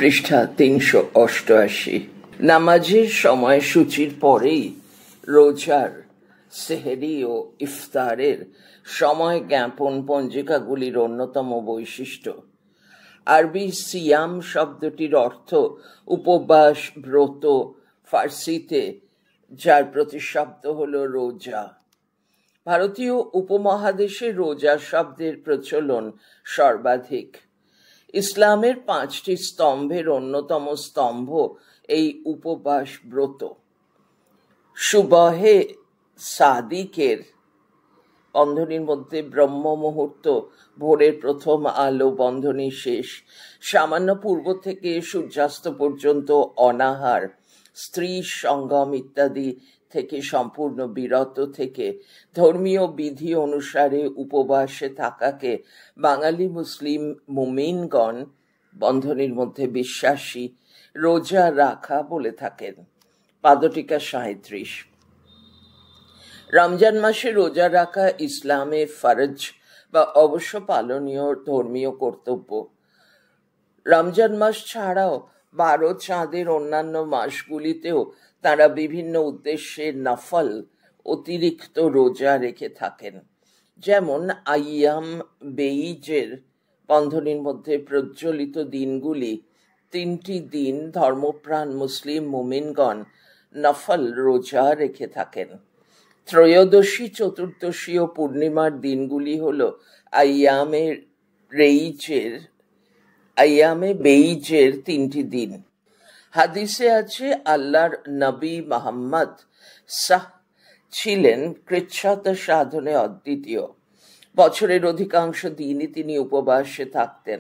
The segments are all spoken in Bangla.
পৃষ্ঠা ৩৮৮। নামাজের সময়সূচির পরেই রোজার, সেহরি ও ইফতারের সময় জ্ঞাপন পঞ্জিকাগুলির অন্যতম বৈশিষ্ট্য। আরবি সিয়াম শব্দটির অর্থ উপবাস, ব্রত, ফার্সিতে যার প্রতিশব্দ হল রোজা। ভারতীয় উপমহাদেশে রোজা শব্দের প্রচলন সর্বাধিক। ইসলামের 5টি স্তম্ভের অন্যতম স্তম্ভ এই উপবাস ব্রত। সুবহে সাদিকের বন্ধনীর মধ্যে ব্রহ্ম মুহূর্ত, ভোরের প্রথম আলো বন্ধনী শেষ, সামান্য পূর্ব থেকে সূর্যাস্ত পর্যন্ত অনাহার, স্ত্রী সঙ্গম ইত্যাদি থেকে সম্পূর্ণ বিরত থেকে ধর্মীয় বিধি অনুসারে উপবাসে থাকাকে বাঙালি মুসলিম মুমিনগণ বন্ধনীর মধ্যে বিশ্বাসী রোজা রাখা বলে থাকেন। পাদটিকা 37। রমজান মাসে রোজা রাখা ইসলামের ফরজ বা অবশ্য পালনীয় ধর্মীয় কর্তব্য। রমজান মাস ছাড়াও 12 চাঁদের অন্যান্য মাসগুলিতেও তারা বিভিন্ন উদ্দেশ্যে নফল অতিরিক্ত রোজা রেখে থাকেন। যেমন আইয়াম বেইজের বন্ধনীর মধ্যে প্রজ্বলিত দিনগুলি 3টি দিন ধর্মপ্রাণ মুসলিম মুমিনগণ নফল রোজা রেখে থাকেন। ত্রয়োদশী, চতুর্দশী ও পূর্ণিমার দিনগুলি হল আইয়ামে বেইজের 3টি দিন। হাদিসে আছে আল্লাহর নবী মুহাম্মদ ছিলেন কৃচ্ছ্রতা সাধনে অদ্বিতীয়। বছরের অধিকাংশ দিনই তিনি উপবাসে থাকতেন,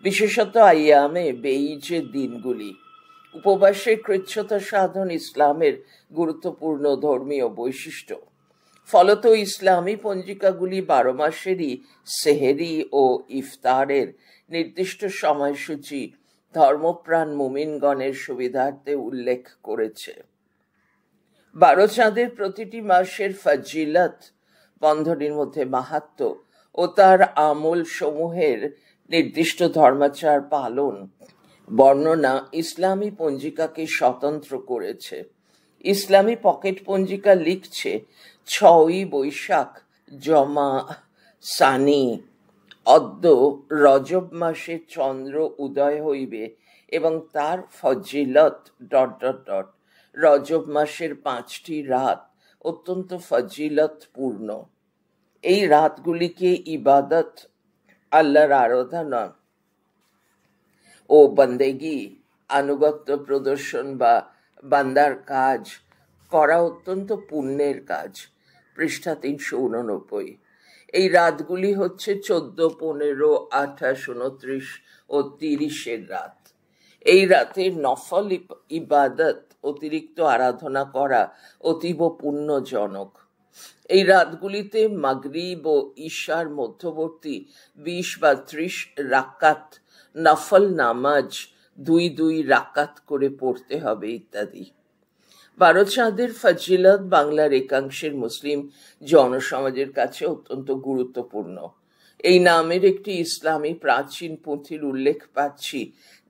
বিশেষত আইয়ামে বেইজের দিনগুলি। উপবাসের কৃচ্ছ্রতা সাধন ইসলামের গুরুত্বপূর্ণ ধর্মীয় বৈশিষ্ট্য। ফলত ইসলামী পঞ্জিকাগুলি 12 মাসেরই সেহেরি ও ইফতারের নির্দিষ্ট সময়সূচি ধর্মপ্রাণ মুমিনগণের সুবিধার্থে উল্লেখ করেছে। 12 চাঁদের প্রতিটি মাসের ফজিলত বন্ধনীর মধ্যে মাহাত্ম্য ও তার আমল সমূহের নির্দিষ্ট ধর্মাচার পালন বর্ণনা ইসলামী পঞ্জিকাকে স্বতন্ত্র করেছে। ইসলামী পকেট পঞ্জিকা লিখছে 6ই বৈশাখ জমা সানি অদ্য রজব মাসে চন্দ্র উদয় হইবে এবং তার ফজিলত ... রজব মাসের 5টি রাত অত্যন্ত ফজিলত পূর্ণ। এই রাতগুলিকে ইবাদত, আল্লাহর আরাধনা ও বন্দেগি, আনুগত্য প্রদর্শন বা বান্দার কাজ করা অত্যন্ত পুণ্যের কাজ। পৃষ্ঠা 389। এই রাতগুলি হচ্ছে 14, 15, 28, 29 ও 30-এর রাত। এই রাতে নফল ইবাদত, অতিরিক্ত আরাধনা করা অতীব পুণ্যজনক। এই রাতগুলিতে মাগরিব ও ঈশার মধ্যবর্তী 20 বা 30 রাকাত নফল নামাজ 2 রাকাত করে পড়তে হবে ইত্যাদি। 12 চাঁদের ফজিলত বাংলার একাংশের মুসলিম জনসমাজের কাছে অত্যন্ত গুরুত্বপূর্ণ। এই নামের একটি ইসলামী প্রাচীন পুঁথির উল্লেখ পাচ্ছি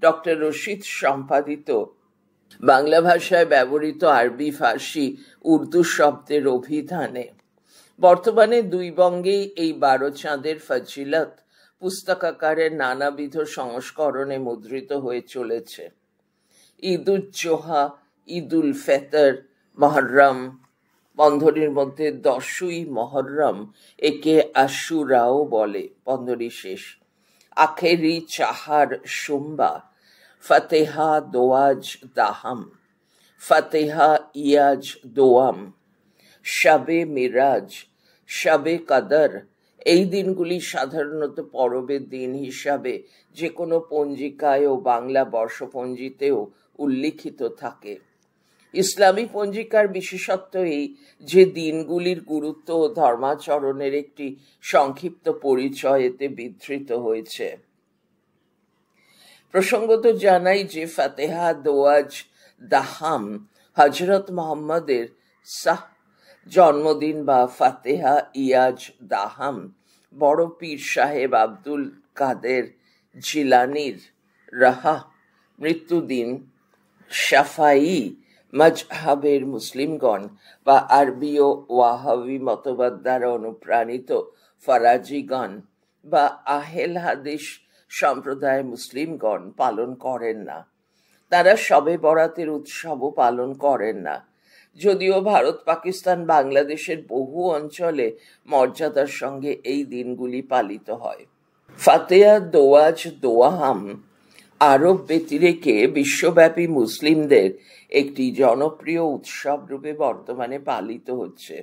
ডক্টর রশিদ সম্পাদিত বাংলা ভাষায় ব্যবহৃত আরবি, ফার্সি, উর্দু শব্দের অভিধানে। বর্তমানে 2 বঙ্গেই এই 12 চাঁদের ফজিলত পুস্তকাকারে নানাবিধ সংস্করণে মুদ্রিত হয়ে চলেছে। ঈদুজ্জোহা, ঈদুল ফিতর, মহররম বন্ধনীর মধ্যে 10ই মহররম, একে আশুরাও বলে বন্ধনী শেষ, আখেরি চাহার সুম্বা, ফতেহা দোয়াজ দাহাম, ফতেহা ইয়াজ দোয়াম, শবে মিরাজ, শবে কদর। এই দিনগুলি সাধারণত পরবের দিন হিসাবে যে কোনো পঞ্জিকায় ও বাংলা বর্ষপঞ্জিতেও উল্লিখিত থাকে। ইসলামী পঞ্জিকার বিশেষত্ব এই যে দিনগুলির গুরুত্ব ও ধর্মাচরণের একটি সংক্ষিপ্ত পরিচয় এতে বিধৃত হয়েছে। প্রসঙ্গত জানাই যে ফতেহা দোয়াজ দাহাম হযরত মুহাম্মদের জন্মদিন বা ফতেহা ইয়াজ দাহাম বড় পীর সাহেব আব্দুল কাদের জিলানির রাহা মৃত্যুদিন শাফাই মাজহাবের মুসলিমগণ বা আরবি ও ওয়াহাবি মতবাদ দ্বারা অনুপ্রাণিত ফরাজিগণ বা আহেল হাদিস সম্প্রদায়ের মুসলিমগণ পালন করেন না। তারা শবে বরাতের উৎসবও পালন করেন না, যদিও ভারত, পাকিস্তান, বাংলাদেশের বহু অঞ্চলে মর্যাদার সঙ্গে এই দিনগুলি পালিত হয়। ফাতেহা দোয়াজ দোয়াহাম আরব ব্যতিরেকে বিশ্বব্যাপী মুসলিমদের একটি জনপ্রিয় উৎসব রূপে বর্তমানে পালিত হচ্ছে।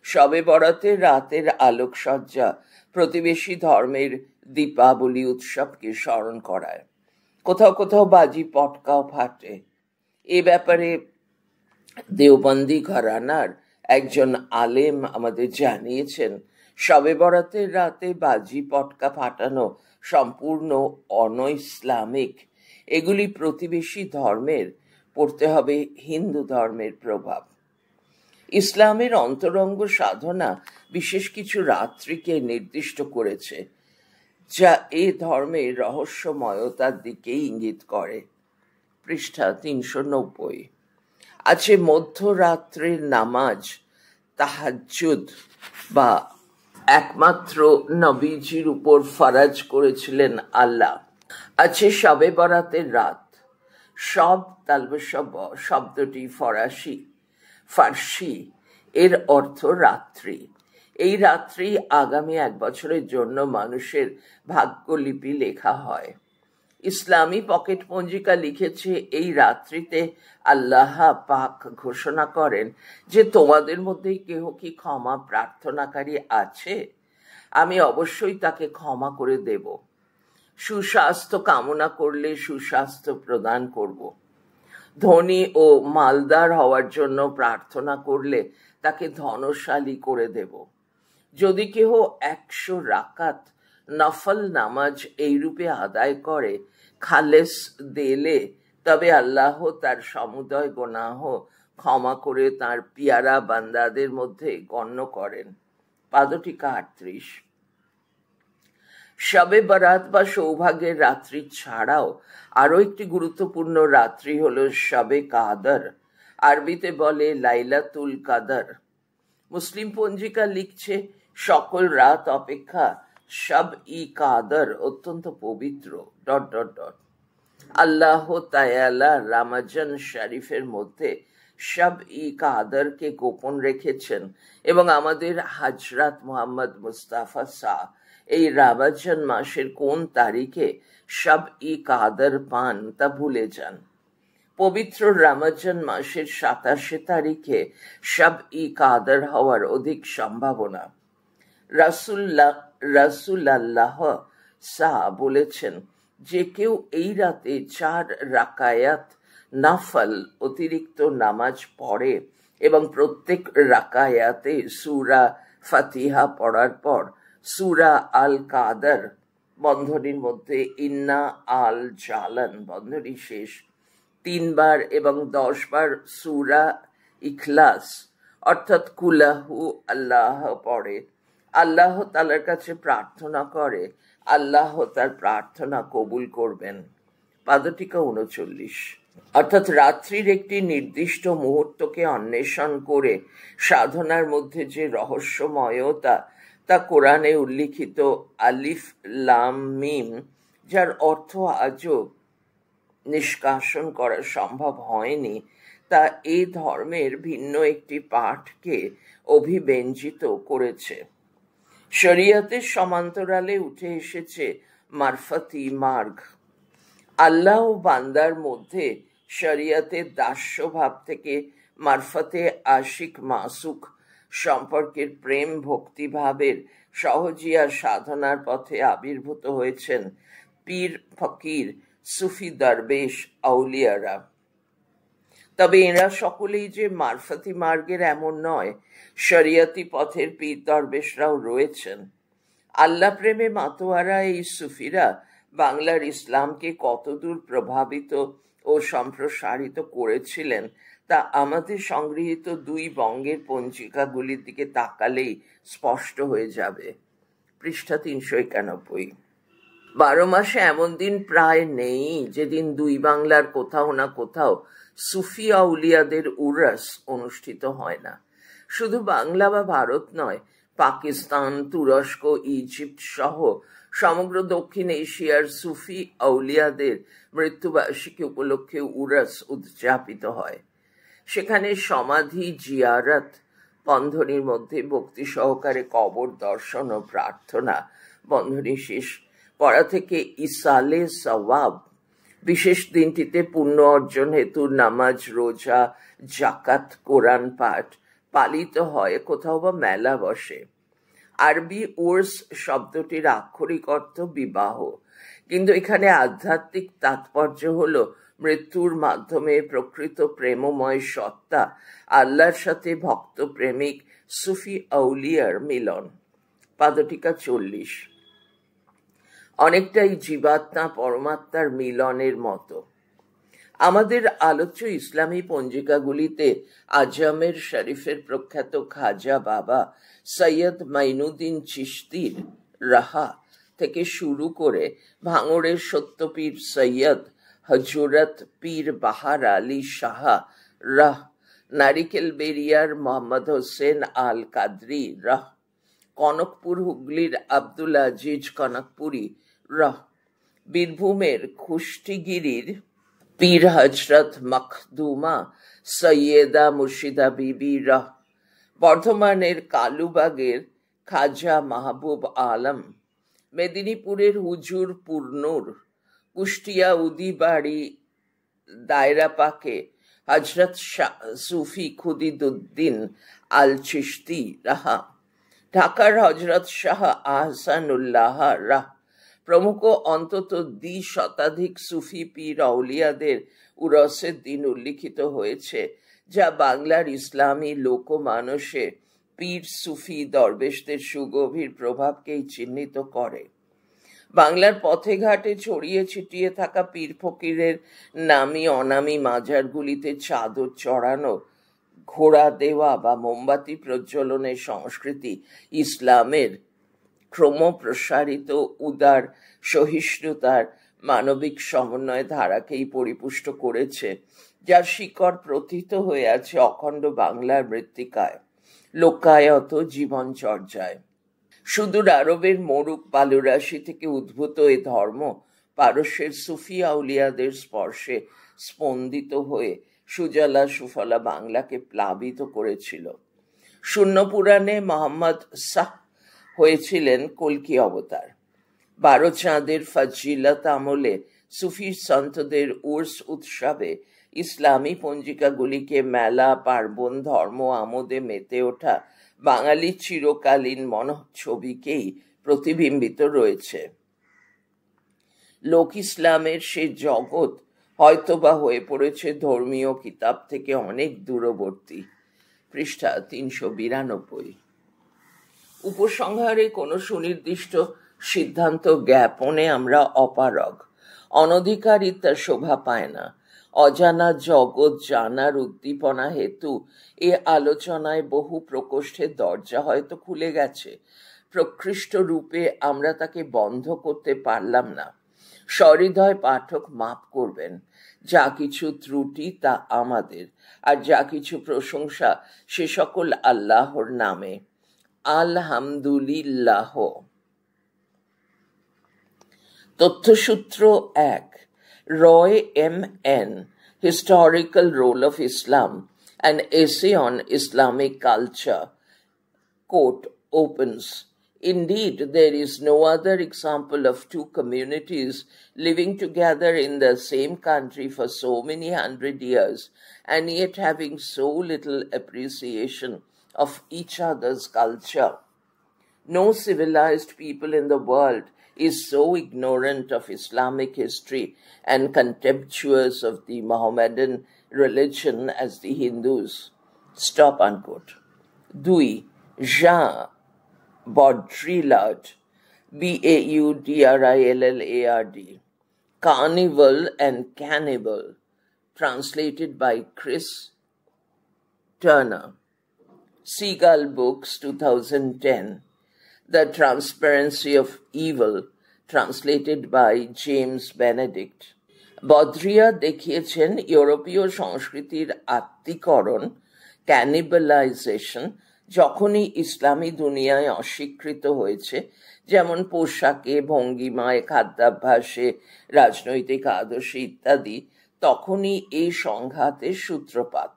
শবে বরাতের রাতের আলোকসজ্জা প্রতিবেশী ধর্মের দীপাবলি উৎসবকে স্মরণ করায়। কোথাও কোথাও বাজি পটকাও ফাটে। এ ব্যাপারে দেওবন্দি ঘরানার একজন আলেম আমাদের জানিয়েছেন, শবে বরাতের রাতে বাজি পটকা ফাটানো সম্পূর্ণ অনইসলামিক। এগুলি প্রতিবেশী ধর্মের, পড়তে হবে হিন্দু ধর্মের প্রভাব। ইসলামের অন্তরঙ্গ সাধনা বিশেষ কিছু রাত্রিকে নির্দিষ্ট করেছে, যা এ ধর্মের রহস্যময়তার দিকে ইঙ্গিত করে। পৃষ্ঠা 390। আছে মধ্যরাত্রির নামাজ, তাহাজ্জুদ, বা একমাত্র নবীজির উপর ফরজ করেছিলেন আল্লাহ। আছে শবে বরাতের রাত। শব তালবশব শব্দটি ফার্সি, এর অর্থ রাত্রি। এই রাত্রি আগামী 1 বছরের জন্য মানুষের ভাগ্যলিপি লেখা হয়। ইসলামী পকেট পঞ্জিকা লিখেছে, এই রাত্রিতে আল্লাহ পাক ঘোষণা করেন যে তোমাদের মধ্যে কেহ কি ক্ষমা প্রার্থনাকারী আছে, আমি অবশ্যই তাকে ক্ষমা করে দেব। সুস্বাস্থ্য কামনা করলে সুস্বাস্থ্য প্রদান করব। ধনী ও মালদার হওয়ার জন্য প্রার্থনা করলে তাকে ধনশালী করে দেব। যদি কেহ 100 রাকাত নফল নামাজ এইরূপে আদায় করে খালেস দিলে, তবে আল্লাহ তার সমুদয় গুনাহ ক্ষমা করে তার পিয়ারা বান্দাদের মধ্যে গণ্য করেন। পাদটিকা 38। শবে বরাত বা সৌভাগ্যের রাত্রি ছাড়াও আরো একটি গুরুত্বপূর্ণ রাত্রি হলো শবে কাদর, আরবিতে বলে লাইলাতুল কাদর। মুসলিম পঞ্জিকা লিখছে, সকল রাত অপেক্ষা শব ই কাদর অত্যন্ত পবিত্র... আল্লাহ তাআলা রামাজান শরীফের মধ্যে শব ই কাদরকে গোপন রেখেছেন এবং আমাদের হযরত মুহাম্মদ মুস্তাফা সাহ এই রামাজান মাসের কোন তারিখে শব ই কাদর পান তা ভুলে যান। পবিত্র রামাজান মাসের 27 তারিখে শব ই কাদর হওয়ার অধিক সম্ভাবনা। রাসূলুল্লাহ সাহ বলেছেন, যে কেউ এই রাতে 4 রাকায়াত নফল অতিরিক্ত নামাজ পড়ে এবং প্রত্যেক রাকায়াতে সূরা ফাতিহা পড়ার পর সূরা আল কাদর বন্ধনীর মধ্যে ইন্না আল জালান বন্ধনী শেষ 3 বার এবং 10 বার সূরা ইখলাস অর্থাৎ কুলাহু আল্লাহ পড়ে, আল্লাহ তাআলার কাছে প্রার্থনা করে, আল্লাহ তার প্রার্থনা কবুল করবেন। পাদটিকা 39। অর্থাৎ রাত্রির একটি নির্দিষ্ট মুহূর্তকে অন্বেষণ করে সাধনার মধ্যে যে রহস্যময়তা তা কোরআনে উল্লিখিত আলিফ লাম মিম, যার অর্থ আজও নিষ্কাশন করা সম্ভব হয়নি, তা এই ধর্মের ভিন্ন একটি পাঠকে অভিব্যঞ্জিত করেছে। শরিয়তের সমান্তরালে উঠে এসেছে মারফতি মার্গ। আল্লাহ ও বান্দার মধ্যে শরিয়তের দাস্যভাব থেকে মারফতে আশিক মাসুক সম্পর্কের প্রেম ভক্তিভাবের সহজিয়া সাধনার পথে আবির্ভূত হয়েছেন পীর ফকির সুফি দরবেশ আউলিয়ারা। তবে এরা সকলেই যে মারফতি মার্গের এমন নয়, শরিয়তি পথের পীর দরবেশরাও রয়েছেন। আল্লাহ প্রেমে মাতোয়ারা এই সুফিরা বাংলার ইসলামকে কতদূর প্রভাবিত ও সম্প্রসারিত করেছিলেন তা আমাদের সংগৃহীত 2 বঙ্গের পঞ্জিকাগুলির দিকে তাকালেই স্পষ্ট হয়ে যাবে। পৃষ্ঠা 391। 12 মাসে এমন দিন প্রায় নেই যেদিন দুই বাংলার কোথাও না কোথাও সুফি আউলিয়াদের উরস অনুষ্ঠিত হয় না। শুধু বাংলা বা ভারত নয়, পাকিস্তান, তুরস্ক, ইজিপ্ট সহ সমগ্র দক্ষিণ এশিয়ার সুফি আউলিয়াদের মৃত্যুবার্ষিকী উপলক্ষে উরস উদযাপিত হয়। সেখানে সমাধি জিয়ারত, বন্ধনীর মধ্যে ভক্তি সহকারে কবর দর্শন ও প্রার্থনা, বন্ধনী শেষ করা থেকে ইসালে সওয়াব, বিশেষ দিনটিতে পুণ্য অর্জন হেতু নামাজ, রোজা, জাকাত, কোরআন পাঠ পালিত হয়, কোথাও বা মেলা বসে। আরবি উর্স শব্দটির আক্ষরিক অর্থ বিবাহ, কিন্তু এখানে আধ্যাত্মিক তাৎপর্য হলো মৃত্যুর মাধ্যমে প্রকৃত প্রেমময় সত্তা আল্লাহর সাথে ভক্ত প্রেমিক সুফি আউলিয়ার মিলন। পাদটিকা 40। অনেকটাই জীবাত্মা পরমাত্মার মিলনের মতো। আমাদের আলোচ্য ইসলামী পঞ্জিকাগুলিতে আজমের শরীফের প্রখ্যাত খাজা বাবা সৈয়দ মাইনুদ্দিন চিশতির রাহা থেকে শুরু করে ভাঙড়ের সত্যপীর সৈয়দ হজরত পীর বাহার আলী শাহ রাহ, নারিকেলবেরিয়ার মোহাম্মদ হোসেন আল কাদরি রাহ, কনকপুর হুগলির আব্দুল আজিজ কনকপুরী রাহ, বীরভূমের কুষ্টিগিরির পীর হজরত মখদুমা সৈয়দা মুর্শিদা বিবি রাহ, বর্ধমানের কালুবাগের খাজা মাহবুব আলম, মেদিনীপুরের হুজুর পুরনুর, কুষ্টিয়া উদিবাড়ি দায়রাপাকে হজরত সুফি খুদিদুদ্দিন আল চিশতি রাহা, ঢাকার হজরত শাহ আহসানুল্লাহ রাহ প্রমুখ অন্তত ২০ শতাধিক সুফি পীর আউলিয়াদের উরসের দিন উল্লিখিত হয়েছে, যা বাংলার ইসলামী লোকমানসে পীর সুফি দরবেশদের সুগভীর প্রভাবকেই চিহ্নিত করে। বাংলার পথে ঘাটে ছড়িয়ে ছিটিয়ে থাকা পীর ফকিরের নামি অনামি মাজারগুলিতে চাদর চড়ানো, ঘোড়া দেওয়া বা মোমবাতি প্রজ্বলনের সংস্কৃতি ইসলামের ক্রমপ্রসারিত উদার সহিষ্ণুতার মানবিক সমন্বয় ধারাকেই পরিপুষ্ট করেছে, যার শিকড় প্রথিত হয়ে আছে অখণ্ড বাংলার মৃত্তিকায়, লোকায়ত জীবনচর্যায়। সুদূর আরবের মরুক বালুরাশি থেকে উদ্ভূত এ ধর্ম পারস্যের সুফি আউলিয়াদের স্পর্শে স্পন্দিত হয়ে সুজলা সুফলা বাংলাকে প্লাবিত করেছিল। শূন্য পুরাণে মোহাম্মদ সাহ হয়েছিলেন কল্কি অবতার। 12 চাঁদের ফজিলত আমলে সুফি সন্তদের উর্স উৎসবে ইসলামী পঞ্জিকাগুলিকে মেলা, পার্বণ, ধর্ম আমোদে মেতে ওঠা বাঙালির চিরকালীন মনোছবিকেই প্রতিবিম্বিত রয়েছে। লোক ইসলামের সে জগৎ হয়তোবা হয়ে পড়েছে ধর্মীয় কিতাব থেকে অনেক দূরবর্তী। পৃষ্ঠা 392। উপসংহারে কোনো সুনির্দিষ্ট সিদ্ধান্ত জ্ঞাপনে আমরা অপারগ। অনধিকারিতা শোভা পায় না। অজানা জগৎ জানার উদ্দীপনা হেতু এ আলোচনায় বহু প্রকোষ্ঠের দরজা হয়তো খুলে গেছে। প্রকৃষ্ট রূপে আমরা তাকে বন্ধ করতে পারলাম না। সহৃদয় পাঠক মাপ করবেন। যা কিছু ত্রুটি তা আমাদের, আর যা কিছু প্রশংসা সে সকল আল্লাহর নামে। আলহামদুলিল্লাহ। তথ্যসূত্র 1, রয় M.N. Historical Role of Islam, an essay on Islamic culture. Quote opens, "Indeed, there is no other example of two communities living together in the same country for so many hundred years, and yet having so little appreciation of each other's culture. No civilized people in the world is so ignorant of Islamic history and contemptuous of the Mohammedan religion as the Hindus." Stop unquote. 2. Jean Baudrillard, Baudrillard, Carnival and Cannibal, translated by Chris Turner. Seagull Books, 2010. The Transparency of Evil, translated by James Benedict. বদ্রিয়া দেখিয়েছেন ইউরোপীয় সংস্কৃতির আত্মীকরণ, ক্যানিবালাইজেশন, যখনই ইসলামী দুনিয়ায় অস্বীকৃত হয়েছে, যেমন পোশাকে, ভঙ্গিমায়, খাদ্যাভ্যাসে, রাজনৈতিক আদর্শে ইত্যাদি, তখনই এই সংঘাতের সূত্রপাত।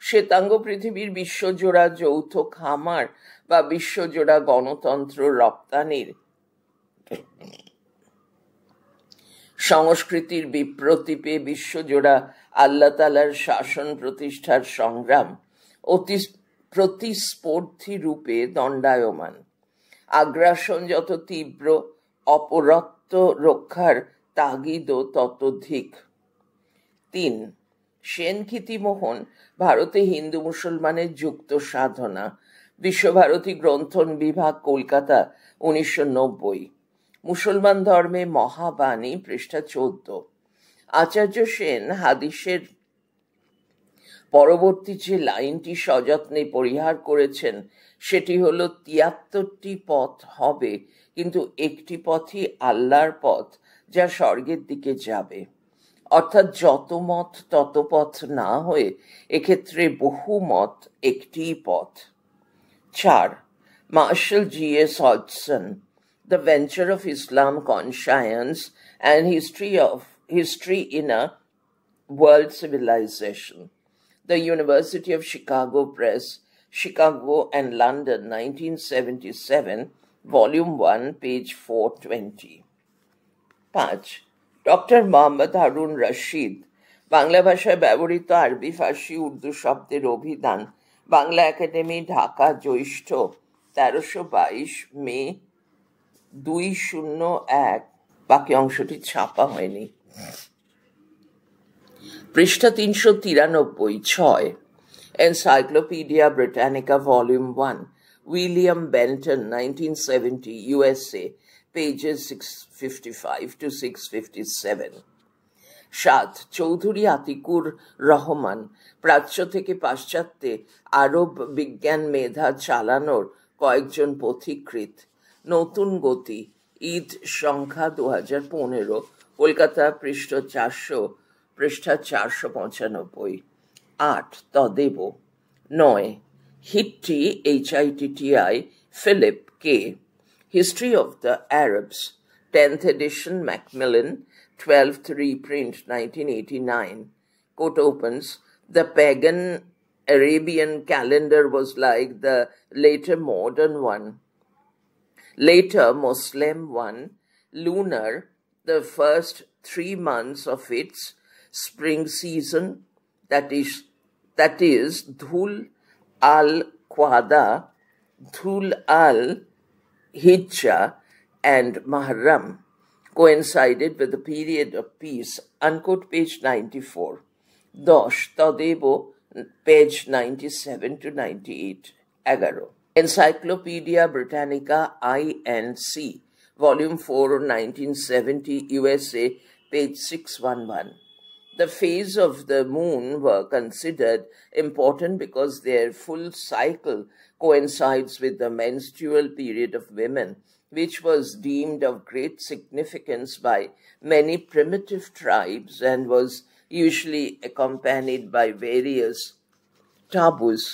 শ্বেতাঙ্গ পৃথিবীর বিশ্বজোড়া যৌথ খামার বা বিশ্বজোড়া গণতন্ত্র রপ্তানির সংস্কৃতির বিপ্রতীপে বিশ্বজোড়া আল্লাহ তাআলার শাসন প্রতিষ্ঠার সংগ্রাম অতি প্রতিস্পর্ধী রূপে দণ্ডায়মান। আগ্রাসন যত তীব্র, অপরত্ব রক্ষার তাগিদও ততোধিক। ৩. সেনক্ষিতিমোহন, ভারতে হিন্দু মুসলমানের যুক্ত সাধনা, বিশ্বভারতী গ্রন্থন বিভাগ, কলকাতা, 1990। মুসলমান ধর্মে মহাবাণী, পৃষ্ঠা 14। আচার্য সেন হাদিসের পরবর্তী যে লাইনটি সযত্নে পরিহার করেছেন সেটি হল ৭৩টি পথ হবে, কিন্তু একটি পথই আল্লাহর পথ, যা স্বর্গের দিকে যাবে। অর্থাৎ যত মত তত পথ না হয়ে এক্ষেত্রে বহু মত একটিই পথ। ৪. Marshal G.S. Hodgson, The Venture of Islam, Conscience and History in a World Civilization. The University of Chicago Press, Chicago and London, 1977, Volume 1, page 420. ৫. Doctor Mohammad Harun Rashid, Bangla ভাষায় ব্যবহৃত আরবি, ফার্সি, উর্দু শব্দের অভিধান, বাংলা একাডেমি, ঢাকা, জ্যৈষ্ঠ ১৩২২, মে ২০১। বাকি অংশটি ছাপা হয়নি। পৃষ্ঠা ৩৯৩। ৬. Encyclopedia Britannica, Volume 1, William Benton, 1970, USA, pages 655 to 657. ৭. Chowdhury Atikur Rahman, প্রাচ্য থেকে পাশ্চাত্যে আরব বিজ্ঞান মেধা চালানোর কয়েকজন পথিকৃৎ, নতুন গতি, ঈদ সংখ্যা 2015, কলকাতা, পৃষ্ঠা 495। ৮. তদেব। ৯. Hittite, HITTI, Philip K. History of the Arabs, 10th edition, Macmillan, 12th reprint, 1989. Quote opens, The pagan Arabian calendar was like the later Muslim one, lunar, the first 3 months of its spring season, that is Dhul al-Qada, Dhul al-Hijjah, and Muharram, coincided with the period of peace. Unquote, page 94. ১০. তদেব, page 97 to 98. ১১. Encyclopedia Britannica, INC, Volume 4, 1970, USA, page 611. The phase of the moon were considered important because their full cycle coincides with the menstrual period of women, which was deemed of great significance by many primitive tribes and was usually accompanied by various taboos.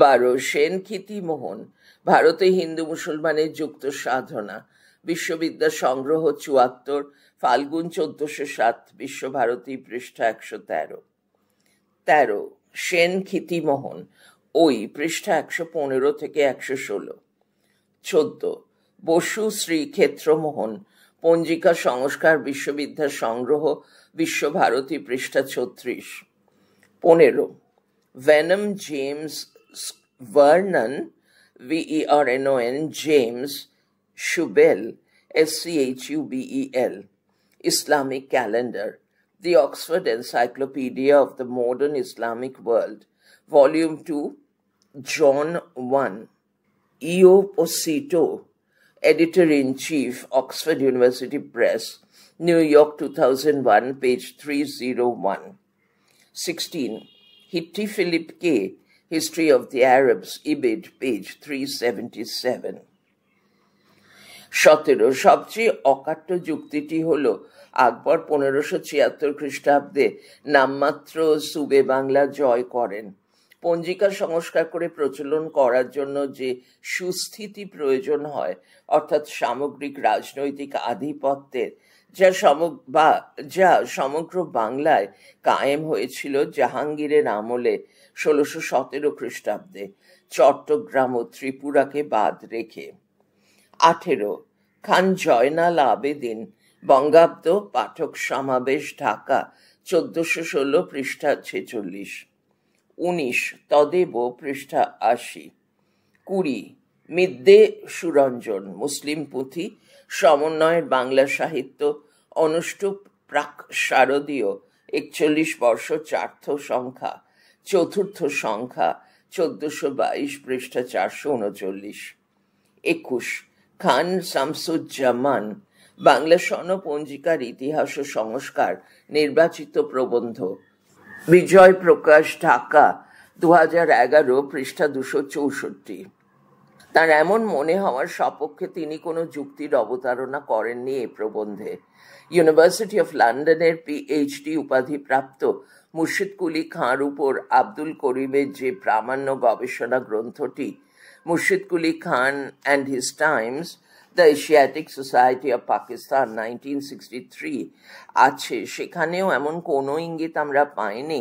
১২. সেনক্ষিতিমোহন, ভারতে হিন্দু মুসলমানের যুক্ত সাধনা, বিশ্ববিদ্যা সংগ্রহ ৭৪, ফাল্গুন ১৪০৭, বিশ্বভারতী, পৃষ্ঠা ১১৩। ১৩. সেনক্ষিতিমোহন, ওই, পৃষ্ঠা ১১৫ থেকে ১১৬। ১৪. বসু শ্রীক্ষেত্রমোহন, পঞ্জিকা সংস্কার, বিশ্ববিদ্যা সংগ্রহ, বিশ্বভারতী, পৃষ্ঠা ৩৬। ১৫. Vernon, VERNON, James Schubel, SCHUBEL, Islamic Calendar, The Oxford Encyclopedia of the Modern Islamic World, Volume 2, John 1. E.O. Posito, Editor-in-Chief, Oxford University Press, New York, 2001, page 301. 16. Hitti Philip K., History of the Arabs, Ibid, page 377. 17 সবচেয়ে অকাট্য যুক্তিটি হল আকবর 1576 খ্রিস্টাব্দে নামমাত্র সুবে বাংলা জয় করেন। পঞ্জিকা সংস্কার করে প্রচলন করার জন্য যে সুস্থিতি প্রয়োজন হয়, অর্থাৎ সামগ্রিক রাজনৈতিক আধিপত্যের, যা সমগ্র বাংলায় কায়েম হয়েছিল জাহাঙ্গীরের আমলে 1617 খ্রিস্টাব্দে, চট্টগ্রাম ও ত্রিপুরাকে বাদ রেখে। 18 খান জয়নাল আবেদিন বঙ্গাব্দ, পাঠক সমাবেশ, ঢাকা 1416 পৃষ্ঠা 46। 19 তদেব পৃষ্ঠা 80। 20 মিদ্যে সুরঞ্জন মুসলিম পুঁথি, সমন্বয়ের বাংলা সাহিত্য, অনুষ্টুপ প্রাক শারদীয় 41 বর্ষ, চার্থ সংখ্যা, চতুর্থ সংখ্যা 1422 পৃষ্ঠা 439। 21 খান শামসুজ্জামান বাংলা স্বর্ণ পঞ্জিকার ইতিহাস ও সংস্কার, নির্বাচিত প্রবন্ধ, বিজয় প্রকাশ, ঢাকা 2011 পৃষ্ঠা 264। তার এমন মনে হওয়ার সপক্ষে তিনি কোনো যুক্তির অবতারণা করেননি এ প্রবন্ধে। ইউনিভার্সিটি অফ লন্ডনের PhD উপাধিপ্রাপ্ত মুর্শিদ কুলি খাঁর উপর আব্দুল করিমের যে প্রামাণ্য গবেষণা গ্রন্থটি Murshid Quli Khan and his times, the Asiatic Society of Pakistan 1963 আছে, সেখানেও এমন কোনো ইঙ্গিত আমরা পাইনি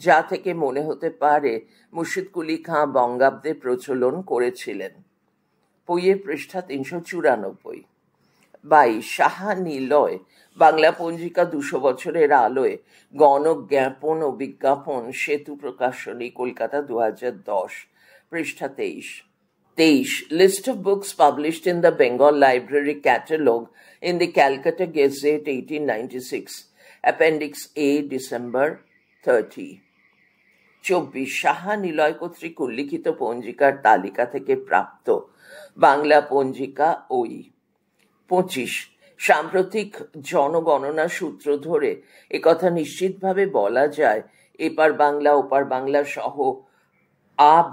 যা থেকে মনে হতে পারে মুর্শিদ কুলি খাঁ বঙ্গাব্দে প্রচলন করেছিলেন। বইয়ের পৃষ্ঠা 394। 22 সাহা নিলয় বাংলা পঞ্জিকা 200 বছরের আলোয়, গণক জ্ঞাপন ও বিজ্ঞাপন, সেতু প্রকাশনী, কলকাতা 2010 পৃষ্ঠা 23। 23 List of books published in the Bengal Library Catalogue in the Calcutta Gazette 1896, Appendix A, December 30। 24 Saha Niloy কর্তৃক উল্লিখিত পঞ্জিকার তালিকা থেকে প্রাপ্ত বাংলা পঞ্জিকা ওই। 25 সাম্প্রতিক জনগণনা সূত্র ধরে একথা নিশ্চিতভাবে বলা যায়, এপার বাংলা ওপার বাংলা সহ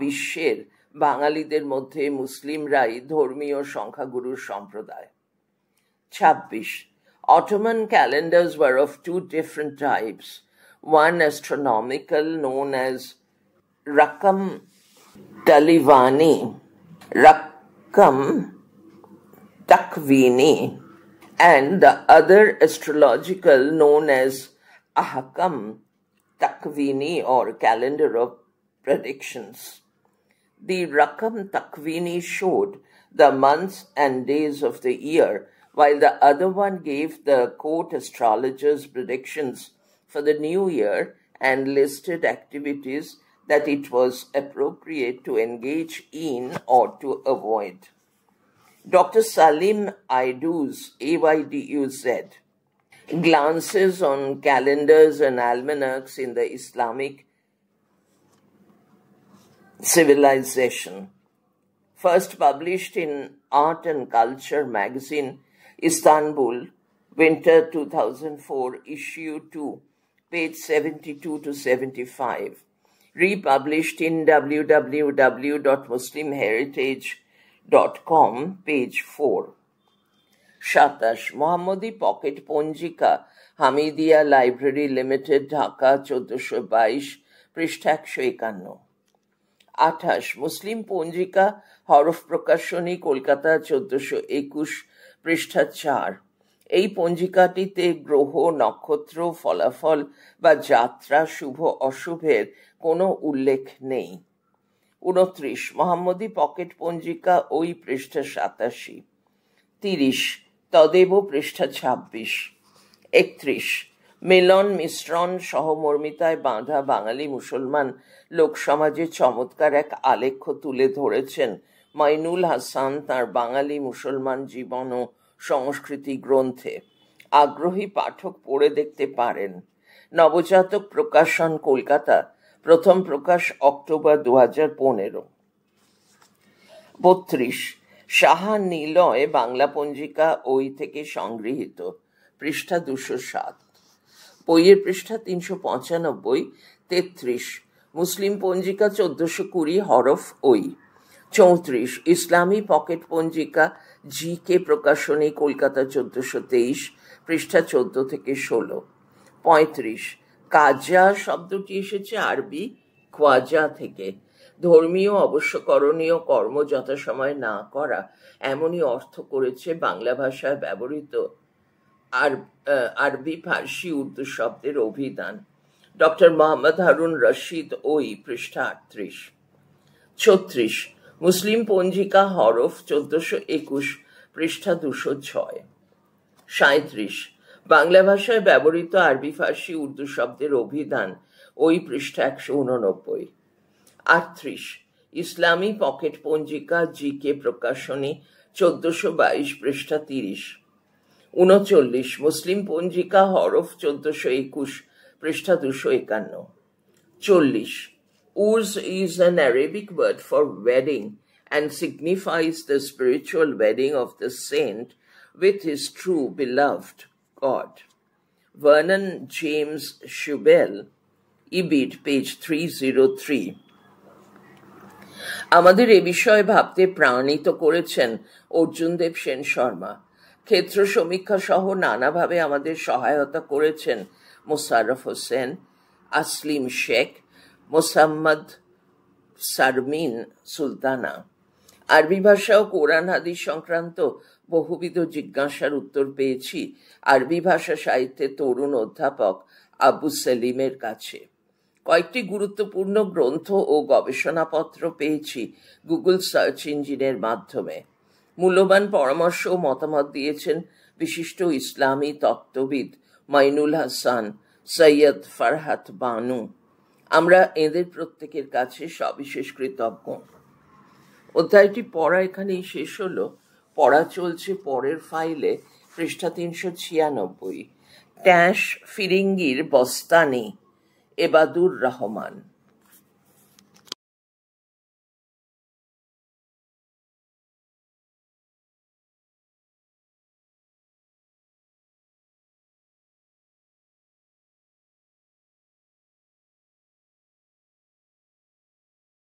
বিশ্বের বাঙালিদের মধ্যে মুসলিমরাই ধর্মীয় সংখ্যাগুরুর সম্প্রদায়। 26 Ottoman calendars were of two different types, one astronomical known as Rakam Takvini, and the other astrological known as Ahkam Takvini, or calendar of predictions. The Rakam Takvini showed the months and days of the year, while the other one gave the court astrologers' predictions for the new year and listed activities that it was appropriate to engage in or to avoid. Dr. Salim Ayduz, AYDUZ, glances on calendars and almanacs in the Islamic civilization. First published in Art and Culture magazine, Istanbul, Winter 2004, issue 2, page 72 to 75. Republished in www.muslimheritage.com, page 4. 27 Mohammad pocket পঞ্জিকা, হামিদিয়া লাইব্রেরি লিমিটেড, ঢাকা 1422 পৃষ্ঠা 151। 28 মুসলিম পঞ্জিকা, হরফ প্রকাশনী, কলকাতা 1421 পৃষ্ঠা 4। এই পঞ্জিকাটিতে গ্রহ, নক্ষত্র, ফলাফল বা যাত্রা, শুভ অশুভের কোনো উল্লেখ নেই। 29 মোহাম্মদী পকেট পঞ্জিকা, ওই পৃষ্ঠা 87। 30 তদেব পৃষ্ঠা 26। 31 মিলন মিশ্রণ সহমর্মিতায় বাঁধা বাঙালি মুসলমান লোকসমাজের চমৎকার এক আলেখ্য তুলে ধরেছেন মাইনুল হাসান তাঁর বাঙালি মুসলমান জীবন ও সংস্কৃতি গ্রন্থে। আগ্রহী পাঠক পড়ে দেখতে পারেন। নবজাতক প্রকাশন, কলকাতা, প্রথম প্রকাশ অক্টোবর 2015। 32 সাহা নিলয় বাংলা পঞ্জিকা, ওই থেকে সংগৃহীত, পৃষ্ঠা 207। বইয়ের পৃষ্ঠা 395। 33 মুসলিম পঞ্জিকা 1420 হরফ ওই, 34 ইসলামী পকেট পঞ্জিকা জি কে প্রকাশনী, কলকাতা 1423, পৃষ্ঠা 14 থেকে 16। 35 কাজা শব্দটি এসেছে আরবি খোয়াজা থেকে। ধর্মীয় অবশ্যকরণীয় কর্ম যথাসময়ে না করা, এমনই অর্থ করেছে বাংলা ভাষায় ব্যবহৃত আরবি ফার্সি উর্দু শব্দের অভিধান। ডক্টর মোহাম্মদ হারুন রশিদ ওই, পৃষ্ঠা 38। 36 মুসলিম পঞ্জিকা হরফ 1421, পৃষ্ঠা 206। 37 বাংলা ভাষায় ব্যবহৃত আরবি ফার্সি উর্দু শব্দের অভিধান ওই, পৃষ্ঠা 189। 38 ইসলামী পকেট পঞ্জিকা জি কে প্রকাশনী 1422, পৃষ্ঠা 30। 39 মুসলিম পঞ্জিকা হরফ 1421, পৃষ্ঠা 251। 40 Urs is an Arabic word for wedding and signifies the spiritual wedding of the saint with his true beloved God. Vernon James Schubel, Ibid, page 303। আমাদের এ বিষয়ে ভাবতে প্রাণিত করেছেন অর্জুনদেব সেন শর্মা। ক্ষেত্র সমীক্ষা সহ নানাভাবে আমাদের সহায়তা করেছেন মোশাররফ হোসেন, আসলিম শেখ, মোসাম্মদ শারমিন সুলতানা। আরবি ভাষা ও কোরআন হাদিস সংক্রান্ত বহুবিধ জিজ্ঞাসার উত্তর পেয়েছি আরবি ভাষা সাহিত্যের তরুণ অধ্যাপক আবু সেলিমের কাছে। কয়েকটি গুরুত্বপূর্ণ গ্রন্থ ও গবেষণাপত্র পেয়েছি গুগল সার্চ ইঞ্জিনের মাধ্যমে। মূল্যবান পরামর্শ ও মতামত দিয়েছেন বিশিষ্ট ইসলামী তত্ত্ববিদ মাইনুল হাসান, সৈয়দ ফারহাত বানু। আমরা এদের প্রত্যেকের কাছে সবিশেষ কৃতজ্ঞ। অধ্যায়টি পড়া এখানেই শেষ হলো। পড়া চলছে পরের ফাইলে, পৃষ্ঠা 396। ট্যাশ ফিরিঙ্গির বস্তানি, এবাদুর রহমান।